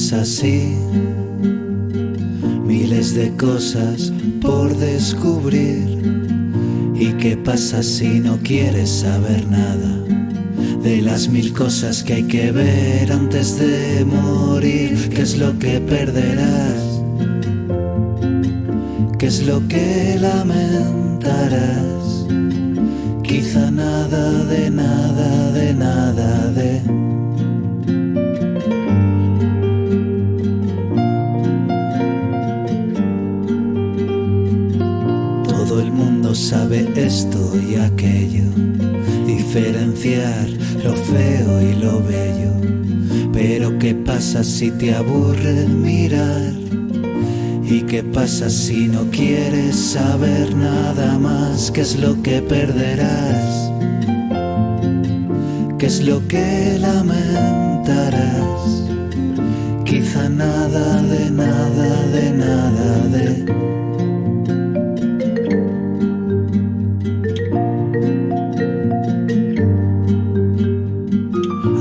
es así, miles de cosas por descubrir. ¿Y qué pasa si no quieres saber nada de las mil cosas que hay que ver antes de morir? ¿Qué es lo que perderás? ¿Qué es lo que lamentarás? Quizá nada de nada de nada de... Todo el mundo sabe esto y aquello, diferenciar lo feo y lo bello. Pero ¿qué pasa si te aburre mirar? ¿Y qué pasa si no quieres saber nada más? ¿Qué es lo que perderás? ¿Qué es lo que lamentarás? Quizá nada de nada de nada de...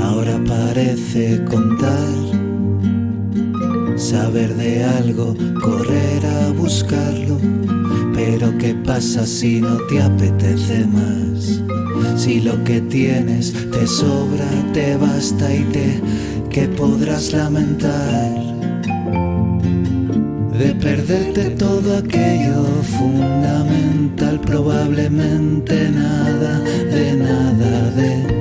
Ahora parece contar, saber de algo, correr a buscarlo. Pero ¿qué pasa si no te apetece más? Si lo que tienes te sobra, te basta y ¿qué podrás lamentar? De perderte todo aquello fundamental, probablemente nada de nada de...